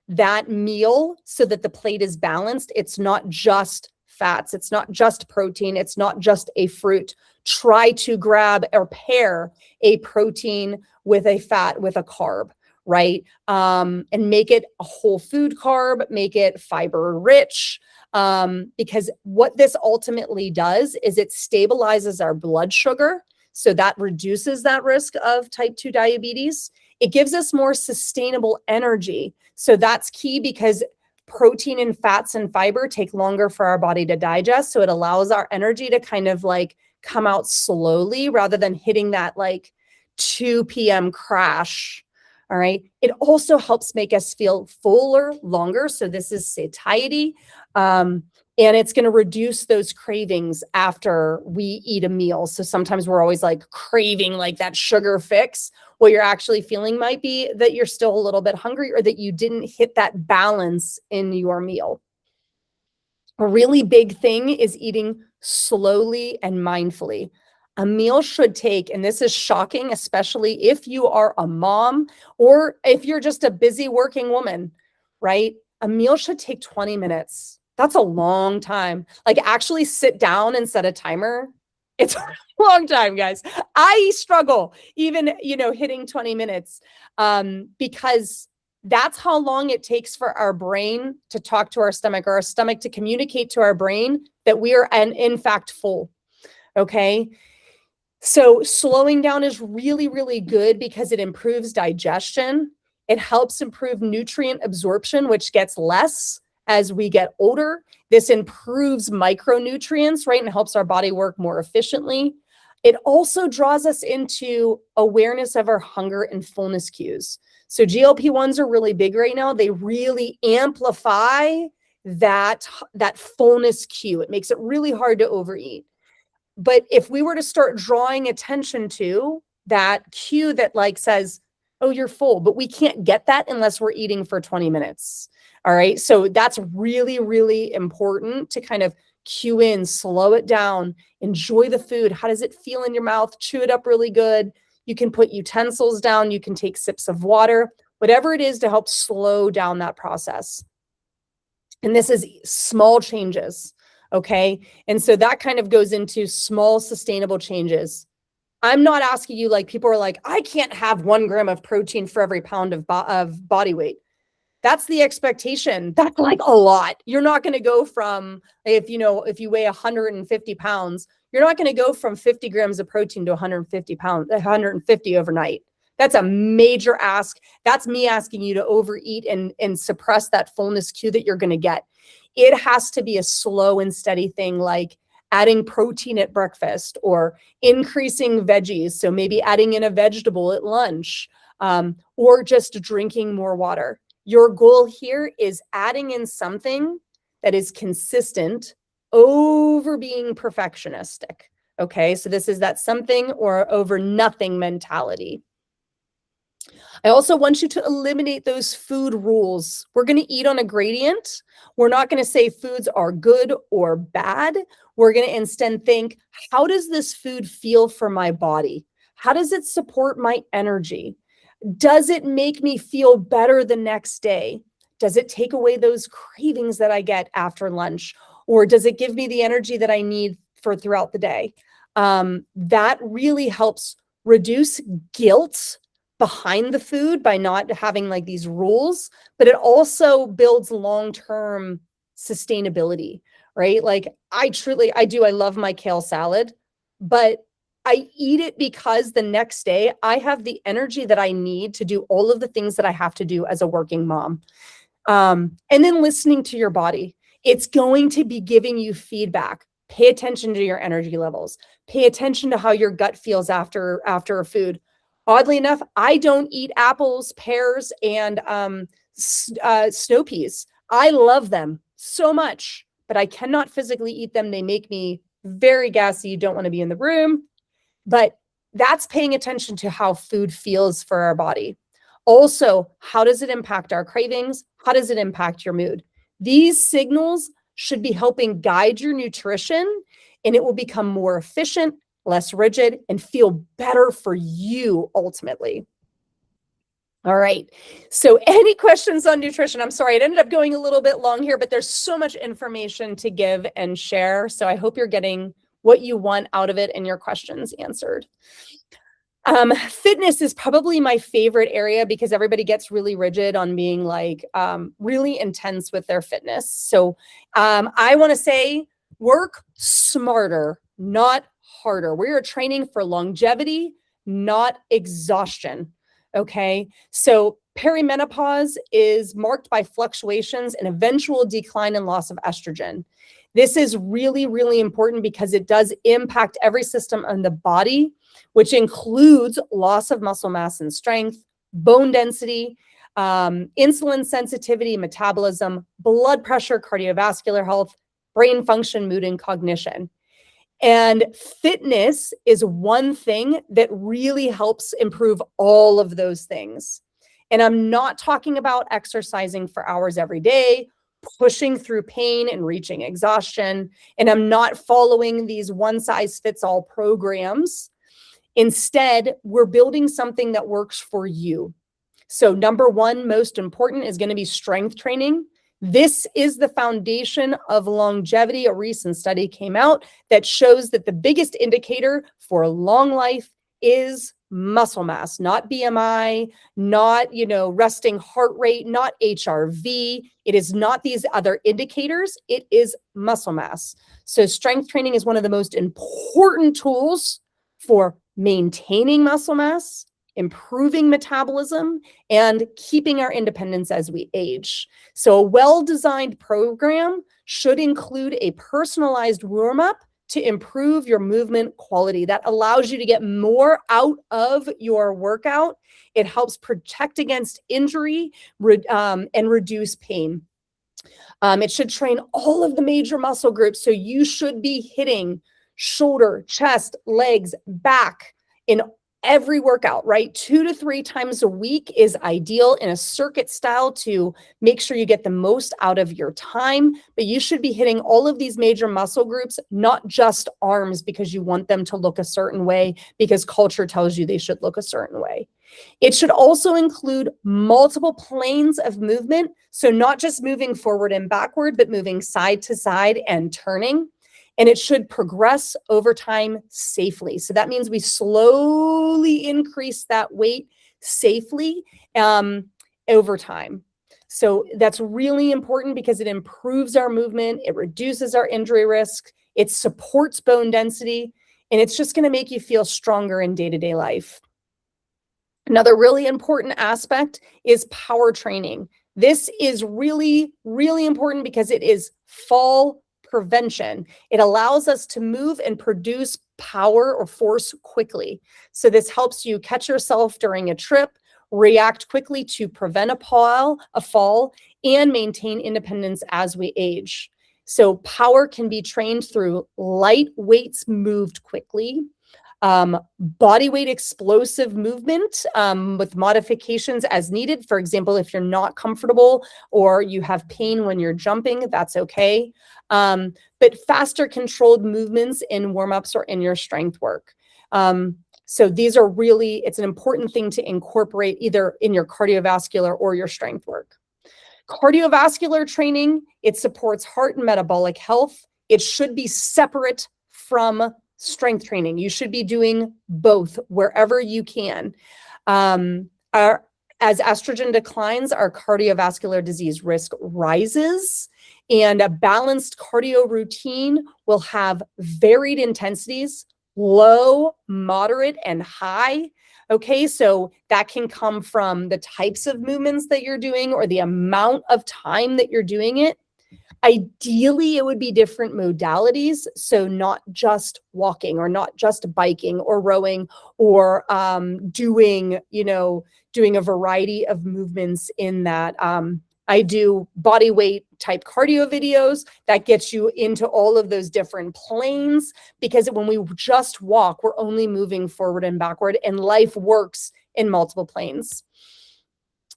that meal so that the plate is balanced. It's not just fats. It's not just protein. It's not just a fruit. Try to grab or pair a protein with a fat, with a carb, right? And make it a whole food carb, make it fiber rich, because what this ultimately does is it stabilizes our blood sugar. So that reduces that risk of type 2 diabetes. It gives us more sustainable energy. So that's key because protein and fats and fiber take longer for our body to digest. So it allows our energy to kind of like come out slowly rather than hitting that like 2 p.m. crash. All right. It also helps make us feel fuller longer. So this is satiety. And it's going to reduce those cravings after we eat a meal. So sometimes we're always like craving like that sugar fix. What you're actually feeling might be that you're still a little bit hungry or that you didn't hit that balance in your meal. A really big thing is eating slowly and mindfully. A meal should take, and this is shocking, especially if you are a mom or if you're just a busy working woman, right? A meal should take 20 minutes. That's a long time. Like actually sit down and set a timer. It's a long time, guys. I struggle even, hitting 20 minutes because that's how long it takes for our brain to talk to our stomach or our stomach to communicate to our brain that we are in fact full. Okay. So slowing down is really, really good because it improves digestion. It helps improve nutrient absorption, which gets less as we get older. This improves micronutrients, right, and helps our body work more efficiently. It also draws us into awareness of our hunger and fullness cues. So GLP-1s are really big right now. They really amplify that fullness cue. It makes it really hard to overeat. But if we were to start drawing attention to that cue that like says, oh, you're full, but we can't get that unless we're eating for 20 minutes. All right. So that's really, really important to kind of cue in, slow it down, enjoy the food. How does it feel in your mouth? Chew it up really good. You can put utensils down. You can take sips of water, whatever it is to help slow down that process. And this is small changes. Okay. And so that kind of goes into small, sustainable changes. I'm not asking you, like, people are like, I can't have 1 gram of protein for every pound of body weight. That's the expectation. That's like a lot. You're not going to go from, if you weigh 150 pounds, you're not going to go from 50 grams of protein to 150 overnight. That's a major ask. That's me asking you to overeat and suppress that fullness cue that you're going to get. It has to be a slow and steady thing, like adding protein at breakfast or increasing veggies. So maybe adding in a vegetable at lunch, or just drinking more water. Your goal here is adding in something that is consistent over being perfectionistic. Okay, so this is that something or over nothing mentality. I also want you to eliminate those food rules. We're going to eat on a gradient. We're not going to say foods are good or bad. We're going to instead think, how does this food feel for my body? How does it support my energy? Does it make me feel better the next day? Does it take away those cravings that I get after lunch? Or does it give me the energy that I need for throughout the day? That really helps reduce guilt behind the food by not having like these rules, but it also builds long-term sustainability, right? Like I love my kale salad, but I eat it because the next day I have the energy that I need to do all of the things that I have to do as a working mom. And then listening to your body. It's going to be giving you feedback. Pay attention to your energy levels. Pay attention to how your gut feels after a food. Oddly enough, I don't eat apples, pears, and snow peas. I love them so much, but I cannot physically eat them. They make me very gassy. You don't want to be in the room. But that's paying attention to how food feels for our body. Also, how does it impact our cravings? How does it impact your mood? These signals should be helping guide your nutrition, and it will become more efficient, less rigid, and feel better for you ultimately. All right. So any questions on nutrition? I'm sorry, it ended up going a little bit long here, but there's so much information to give and share. So I hope you're getting what you want out of it and your questions answered. Fitness is probably my favorite area because everybody gets really rigid on being like really intense with their fitness. So I want to say work smarter, not harder. We are training for longevity, not exhaustion. Okay. So perimenopause is marked by fluctuations and eventual decline and loss of estrogen. This is really, really important because it does impact every system in the body, which includes loss of muscle mass and strength, bone density, insulin sensitivity, metabolism, blood pressure, cardiovascular health, brain function, mood, and cognition. And fitness is one thing that really helps improve all of those things. And I'm not talking about exercising for hours every day, pushing through pain and reaching exhaustion. And I'm not following these one-size-fits-all programs. Instead, we're building something that works for you. So number one, most important, is going to be strength training. This is the foundation of longevity. A recent study came out that shows that the biggest indicator for long life is muscle mass, not BMI, not, resting heart rate, not HRV. It is not these other indicators. It is muscle mass. So strength training is one of the most important tools for maintaining muscle mass, improving metabolism, and keeping our independence as we age. So a well-designed program should include a personalized warm-up to improve your movement quality. That allows you to get more out of your workout. It helps protect against injury and reduce pain. It should train all of the major muscle groups. So you should be hitting shoulder, chest, legs, back in every workout, right? 2 to 3 times a week is ideal in a circuit style to make sure you get the most out of your time. But you should be hitting all of these major muscle groups, not just arms because you want them to look a certain way, because culture tells you they should look a certain way. It should also include multiple planes of movement. So not just moving forward and backward, but moving side to side and turning. And it should progress over time safely. So that means we slowly increase that weight safely over time. So that's really important because it improves our movement, it reduces our injury risk, it supports bone density, and it's just going to make you feel stronger in day-to-day life. Another really important aspect is power training. This is really, really important because it is fall prevention. It allows us to move and produce power or force quickly. So this helps you catch yourself during a trip, react quickly to prevent a fall, and maintain independence as we age. So power can be trained through light weights moved quickly, body weight explosive movement with modifications as needed. For example, if you're not comfortable or you have pain when you're jumping, that's okay. But faster controlled movements in warm-ups or in your strength work. So these are really, it's an important thing to incorporate either in your cardiovascular or your strength work. Cardiovascular training, it supports heart and metabolic health. It should be separate from strength training. You should be doing both wherever you can. As estrogen declines, our cardiovascular disease risk rises, and a balanced cardio routine will have varied intensities, low, moderate, and high. Okay, so that can come from the types of movements that you're doing or the amount of time that you're doing it. Ideally, it would be different modalities. So not just walking or not just biking or rowing or doing a variety of movements in that. I do body weight type cardio videos that gets you into all of those different planes, because when we just walk, we're only moving forward and backward, and life works in multiple planes.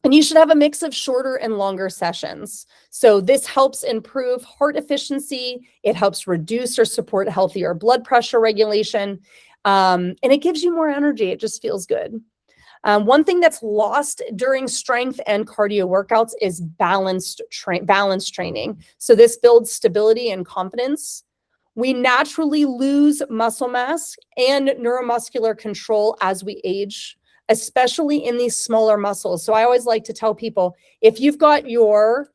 And you should have a mix of shorter and longer sessions. So this helps improve heart efficiency. It helps reduce or support healthier blood pressure regulation. And it gives you more energy. It just feels good. One thing that's lost during strength and cardio workouts is balance training. So this builds stability and confidence. We naturally lose muscle mass and neuromuscular control as we age, especially in these smaller muscles. So I always like to tell people, if you've got your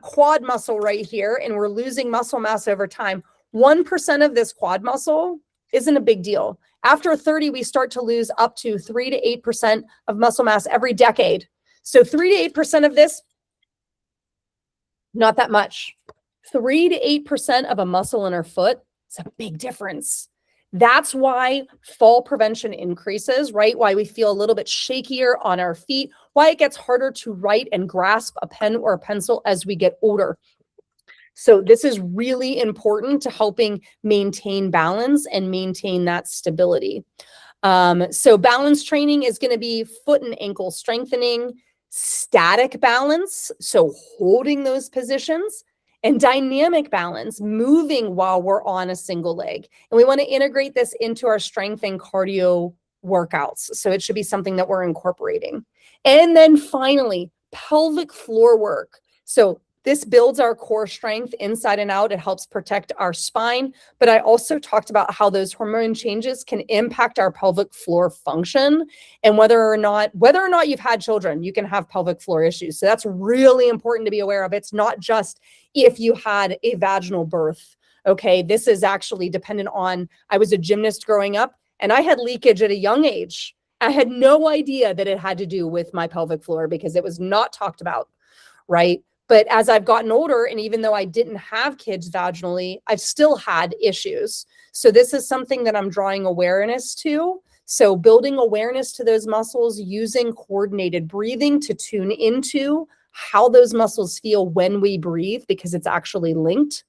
quad muscle right here and we're losing muscle mass over time, 1% of this quad muscle isn't a big deal. After 30, we start to lose up to 3 to 8% of muscle mass every decade. So 3 to 8% of this, not that much. 3 to 8% of a muscle in our foot is a big difference. That's why fall prevention increases, right? Why we feel a little bit shakier on our feet, why it gets harder to write and grasp a pen or a pencil as we get older. So this is really important to helping maintain balance and maintain that stability. So balance training is going to be foot and ankle strengthening, static balance, so holding those positions, and dynamic balance, moving while we're on a single leg. And we want to integrate this into our strength and cardio workouts. So it should be something that we're incorporating. And then finally, pelvic floor work. So this builds our core strength inside and out. It helps protect our spine. But I also talked about how those hormone changes can impact our pelvic floor function, and whether or not you've had children, you can have pelvic floor issues. So that's really important to be aware of. It's not just if you had a vaginal birth. Okay, this is actually dependent on, I was a gymnast growing up, And I had leakage at a young age. I had no idea that it had to do with my pelvic floor because it was not talked about, right? But as I've gotten older, and even though I didn't have kids vaginally, I've still had issues. So this is something that I'm drawing awareness to. So building awareness to those muscles, using coordinated breathing to tune into how those muscles feel when we breathe, because it's actually linked.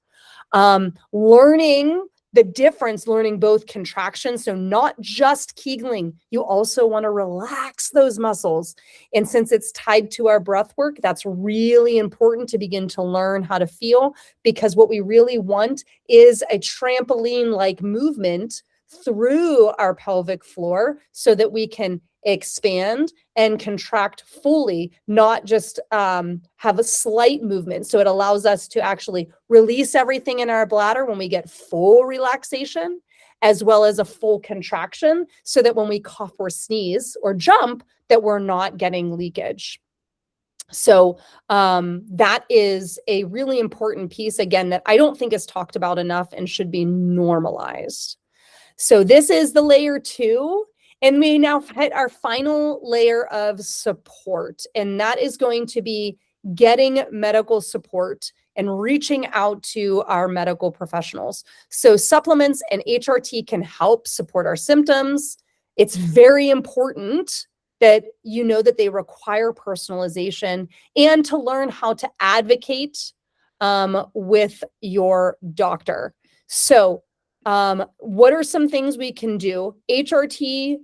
Learning the difference, learning both contractions, so not just Kegling, you also want to relax those muscles. And since it's tied to our breath work, that's really important to begin to learn how to feel, because what we really want is a trampoline-like movement through our pelvic floor so that we can expand and contract fully, not just have a slight movement. So it allows us to actually release everything in our bladder when we get full relaxation, as well as a full contraction, so that when we cough or sneeze or jump, that we're not getting leakage. So that is a really important piece, again, that I don't think is talked about enough and should be normalized. So this is the layer 2. And we now hit our final layer of support. And that is going to be getting medical support and reaching out to our medical professionals. So supplements and HRT can help support our symptoms. It's very important that you know that they require personalization, and to learn how to advocate with your doctor. So what are some things we can do? HRT,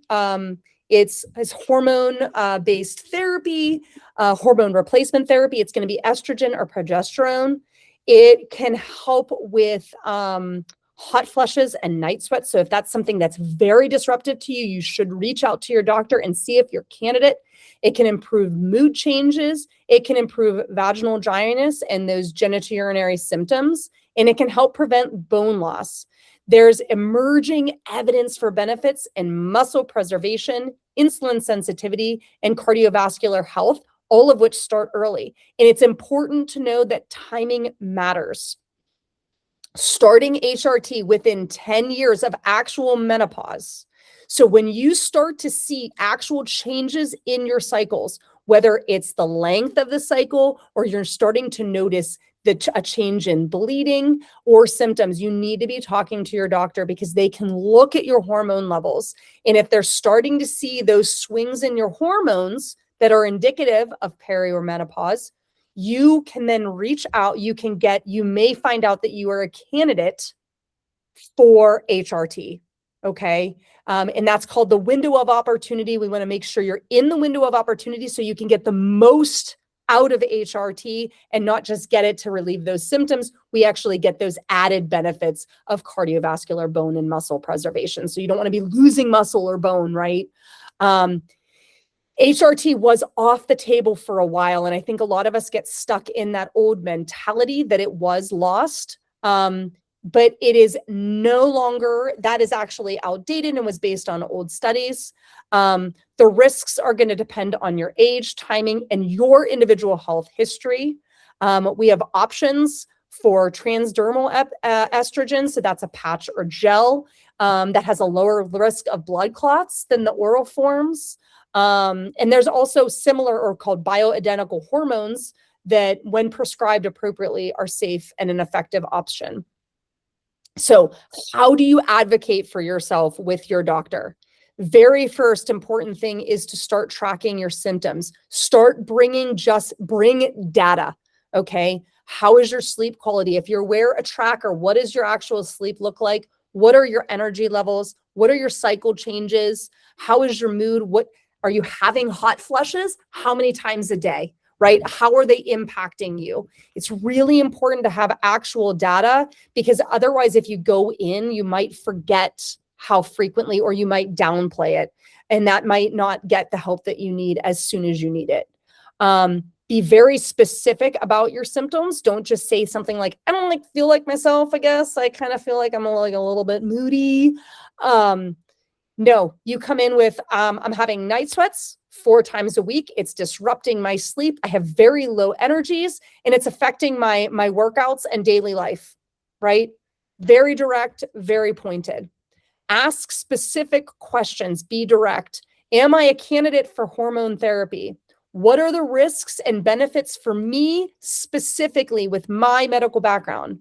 it's hormone based therapy, hormone replacement therapy. It's going to be estrogen or progesterone. It can help with hot flushes and night sweats. So if that's something that's very disruptive to you, you should reach out to your doctor and see if you're a candidate. It can improve mood changes. It can improve vaginal dryness and those genitourinary symptoms. And it can help prevent bone loss. There's emerging evidence for benefits in muscle preservation, insulin sensitivity, and cardiovascular health, all of which start early. And it's important to know that timing matters. Starting HRT within 10 years of actual menopause. So when you start to see actual changes in your cycles, whether it's the length of the cycle or you're starting to notice a change in bleeding or symptoms, you need to be talking to your doctor, because they can look at your hormone levels. And if they're starting to see those swings in your hormones that are indicative of peri or menopause, you can then reach out. You may find out that you are a candidate for HRT. Okay. And that's called the window of opportunity. We want to make sure you're in the window of opportunity so you can get the most out of HRT and not just get it to relieve those symptoms. We actually get those added benefits of cardiovascular, bone, and muscle preservation. So you don't want to be losing muscle or bone, right? HRT was off the table for a while, and I think a lot of us get stuck in that old mentality that it was lost. But it is no longer. That is actually outdated and was based on old studies. The risks are going to depend on your age, timing, and your individual health history. We have options for transdermal estrogen. So that's a patch or gel that has a lower risk of blood clots than the oral forms. And there's also similar or called bioidentical hormones that, when prescribed appropriately, are safe and an effective option. So how do you advocate for yourself with your doctor? Very first important thing is to start tracking your symptoms. Bring data. Okay. How is your sleep quality? If you wear a tracker, what does your actual sleep look like? What are your energy levels? What are your cycle changes? How is your mood? What are you having hot flushes? How many times a day? Right? How are they impacting you? It's really important to have actual data, because otherwise, if you go in, you might forget how frequently, or you might downplay it, and that might not get the help that you need as soon as you need it. Be very specific about your symptoms. Don't just say something like, I don't feel like myself, I guess. I kind of feel like I'm a little bit moody. No, you come in with, I'm having night sweats 4 times a week. It's disrupting my sleep. I have very low energies, and it's affecting my workouts and daily life, right? Very direct, very pointed. Ask specific questions, be direct. Am I a candidate for hormone therapy? What are the risks and benefits for me specifically with my medical background?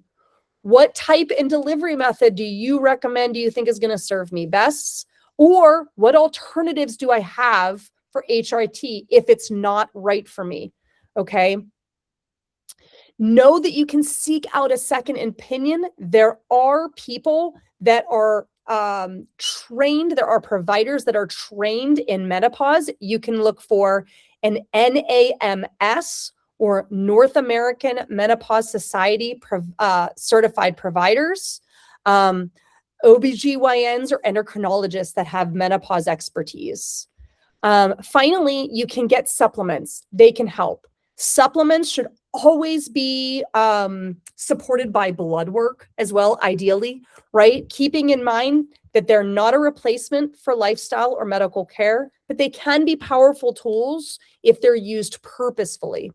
What type and delivery method do you recommend, do you think is going to serve me best? Or what alternatives do I have for HRT if it's not right for me? Okay. Know that you can seek out a second opinion. There are people that are trained, there are providers that are trained in menopause. You can look for an NAMS or North American Menopause Society certified providers, OBGYNs or endocrinologists that have menopause expertise. Finally, you can get supplements. They can help. Supplements should always be supported by blood work as well, ideally, right? Keeping in mind that they're not a replacement for lifestyle or medical care, but they can be powerful tools if they're used purposefully.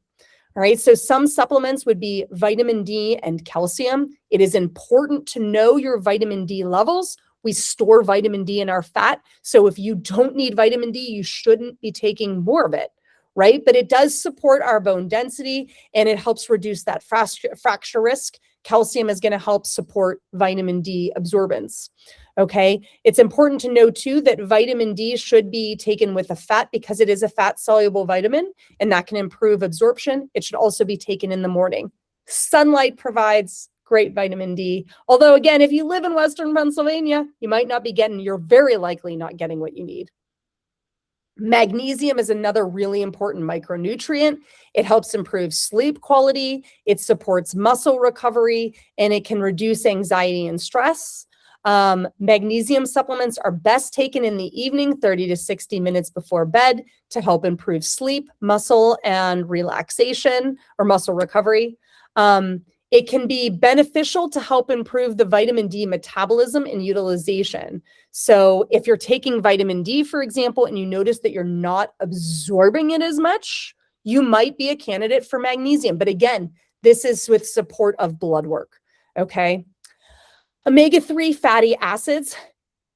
All right, so some supplements would be vitamin D and calcium. It is important to know your vitamin D levels. We store vitamin D in our fat. So if you don't need vitamin D, you shouldn't be taking more of it, right? But it does support our bone density and it helps reduce that fracture risk. Calcium is going to help support vitamin D absorbance. Okay. It's important to know too that vitamin D should be taken with a fat because it is a fat soluble vitamin and that can improve absorption. It should also be taken in the morning. Sunlight provides great vitamin D. Although again, if you live in Western Pennsylvania, you're very likely not getting what you need. Magnesium is another really important micronutrient. It helps improve sleep quality. It supports muscle recovery and it can reduce anxiety and stress. Magnesium supplements are best taken in the evening, 30 to 60 minutes before bed to help improve sleep, muscle, and relaxation or muscle recovery. It can be beneficial to help improve the vitamin D metabolism and utilization. So if you're taking vitamin D, for example, and you notice that you're not absorbing it as much, you might be a candidate for magnesium. But again, this is with support of blood work, okay? Omega-3 fatty acids,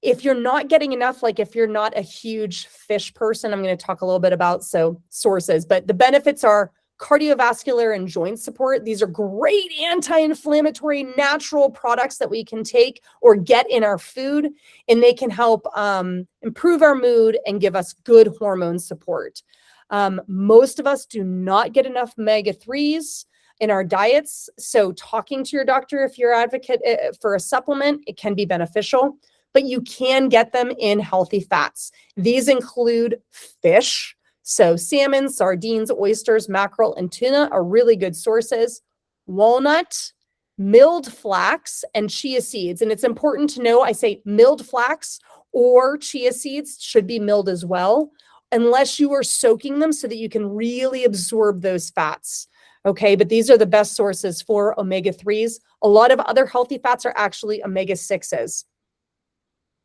if you're not getting enough, like if you're not a huge fish person, I'm going to talk a little bit about sources, but the benefits are cardiovascular and joint support. These are great anti-inflammatory natural products that we can take or get in our food, and they can help improve our mood and give us good hormone support. Most of us do not get enough omega-3s in our diets. So talking to your doctor, if you're an advocate for a supplement, it can be beneficial, but you can get them in healthy fats. These include fish. So salmon, sardines, oysters, mackerel, and tuna are really good sources. Walnut, milled flax, and chia seeds. And it's important to know, I say milled flax or chia seeds should be milled as well, unless you are soaking them so that you can really absorb those fats. Okay, but these are the best sources for omega-3s. A lot of other healthy fats are actually omega-6s.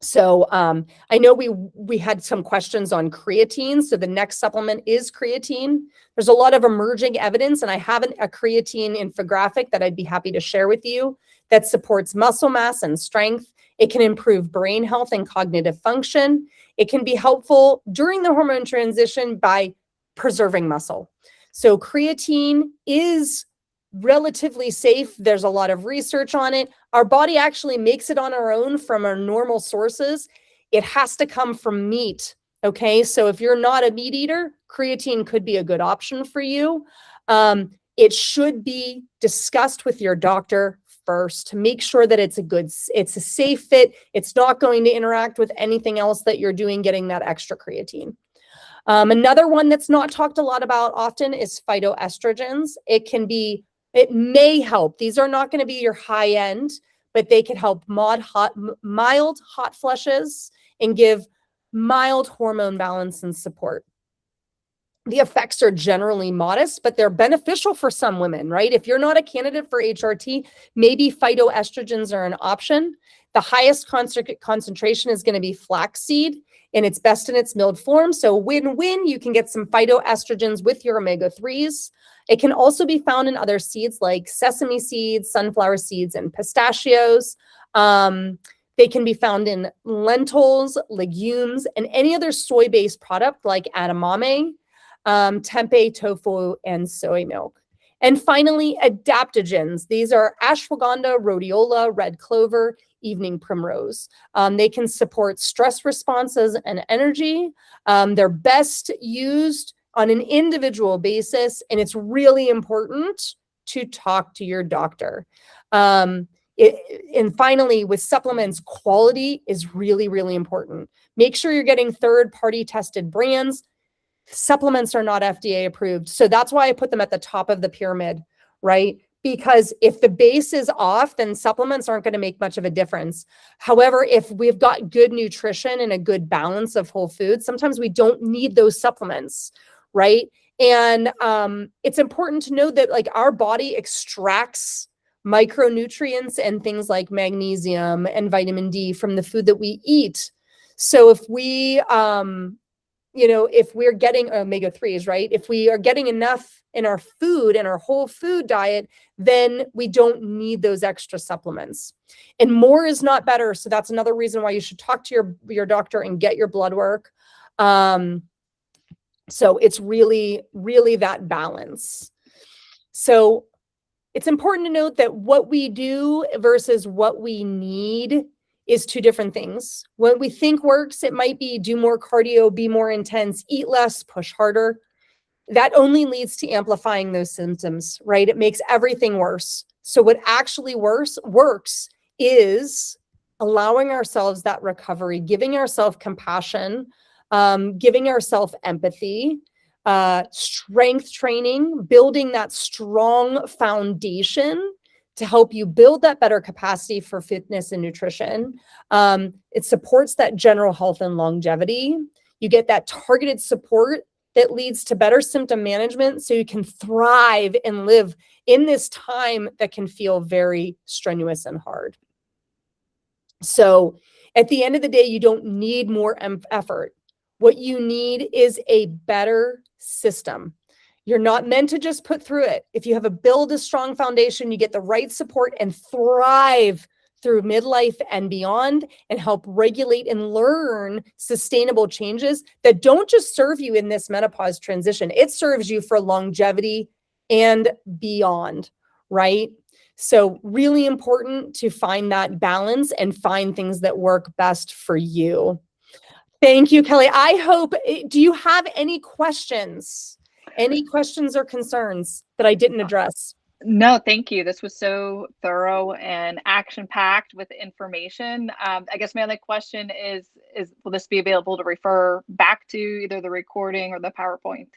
So I know we had some questions on creatine. So the next supplement is creatine. There's a lot of emerging evidence, and I have a creatine infographic that I'd be happy to share with you that supports muscle mass and strength. It can improve brain health and cognitive function. It can be helpful during the hormone transition by preserving muscle. So creatine is relatively safe. There's a lot of research on it. Our body actually makes it on our own from our normal sources. It has to come from meat. Okay, so if you're not a meat eater, creatine could be a good option for you. It should be discussed with your doctor first to make sure that it's a safe fit. It's not going to interact with anything else that you're doing, getting that extra creatine. Another one that's not talked a lot about often is phytoestrogens. It may help. These are not going to be your high end, but they can help mild hot flushes and give mild hormone balance and support. The effects are generally modest, but they're beneficial for some women, right? If you're not a candidate for HRT, maybe phytoestrogens are an option. The highest concentration is going to be flaxseed, and it's best in its milled form. So win-win, you can get some phytoestrogens with your omega-3s. It can also be found in other seeds like sesame seeds, sunflower seeds, and pistachios. They can be found in lentils, legumes, and any other soy-based product like edamame, tempeh, tofu, and soy milk. And finally, adaptogens. These are ashwagandha, rhodiola, red clover, evening primrose. They can support stress responses and energy. They're best used on an individual basis, and it's really important to talk to your doctor. And finally, with supplements, quality is really, really important. Make sure you're getting third-party tested brands. Supplements are not FDA approved. So that's why I put them at the top of the pyramid, right? Because if the base is off, then supplements aren't going to make much of a difference. However, if we've got good nutrition and a good balance of whole foods, sometimes we don't need those supplements, right? And it's important to know that like our body extracts micronutrients and things like magnesium and vitamin D from the food that we eat. So if we if we're getting omega-3s, right? If we are getting enough in our food and our whole food diet, then we don't need those extra supplements. And more is not better. So that's another reason why you should talk to your doctor and get your blood work. So it's really, really that balance. So it's important to note that what we do versus what we need is two different things. What we think works, it might be do more cardio, be more intense, eat less, push harder. That only leads to amplifying those symptoms, right? It makes everything worse. So what actually works is allowing ourselves that recovery, giving ourselves compassion, giving ourselves empathy, strength training, building that strong foundation to help you build that better capacity for fitness and nutrition. It supports that general health and longevity. You get that targeted support that leads to better symptom management so you can thrive and live in this time that can feel very strenuous and hard. So at the end of the day, you don't need more effort. What you need is a better system. You're not meant to just put through it. If you build a strong foundation, you get the right support and thrive through midlife and beyond and help regulate and learn sustainable changes that don't just serve you in this menopause transition. It serves you for longevity and beyond, right? So really important to find that balance and find things that work best for you. Thank you, Kelly. Do you have any questions? Any questions or concerns that I didn't address? No, thank you. This was so thorough and action-packed with information. I guess my only question is will this be available to refer back to either the recording or the PowerPoint?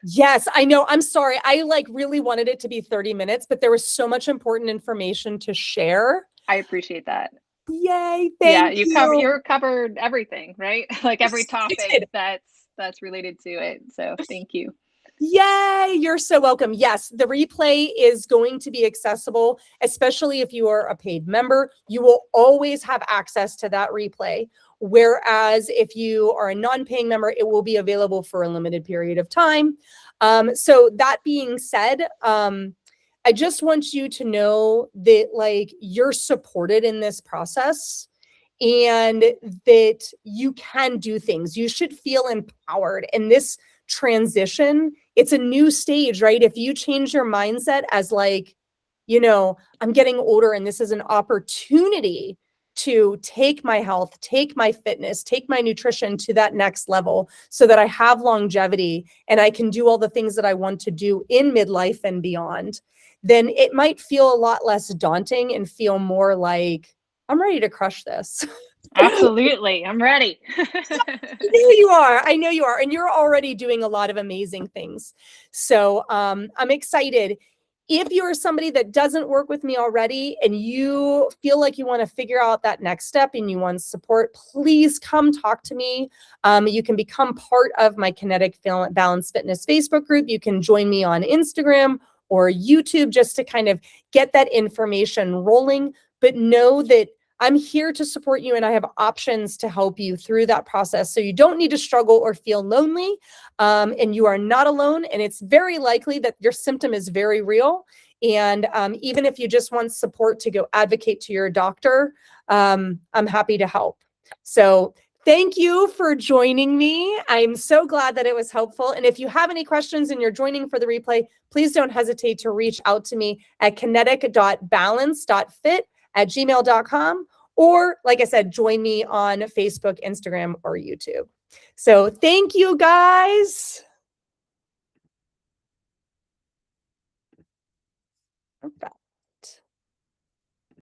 Yes, I know. I'm sorry. I really wanted it to be 30 minutes, but there was so much important information to share. I appreciate that. Yay. Thank you. You covered everything, right? Like every topic that's related to it. So thank you. Yay, you're so welcome. Yes, the replay is going to be accessible, especially if you are a paid member. You will always have access to that replay. Whereas if you are a non-paying member, it will be available for a limited period of time. So that being said, I just want you to know that you're supported in this process and that you can do things. You should feel empowered. And this transition, it's a new stage, right? If you change your mindset as I'm getting older and this is an opportunity to take my health, take my fitness, take my nutrition to that next level so that I have longevity and I can do all the things that I want to do in midlife and beyond, then it might feel a lot less daunting and feel more like I'm ready to crush this. Absolutely. I'm ready. I know you are. And you're already doing a lot of amazing things. So I'm excited. If you're somebody that doesn't work with me already and you feel like you want to figure out that next step and you want support, please come talk to me. You can become part of my Kinetic Balance Fitness Facebook group. You can join me on Instagram or YouTube just to kind of get that information rolling. But know that I'm here to support you and I have options to help you through that process. So you don't need to struggle or feel lonely, and you are not alone. And it's very likely that your symptom is very real And even if you just want support to go advocate to your doctor, I'm happy to help. So thank you for joining me. I'm so glad that it was helpful. And if you have any questions and you're joining for the replay, please don't hesitate to reach out to me at kinetic.balance.fit@gmail.com. Or, like I said, join me on Facebook, Instagram, or YouTube. So thank you, guys. Okay.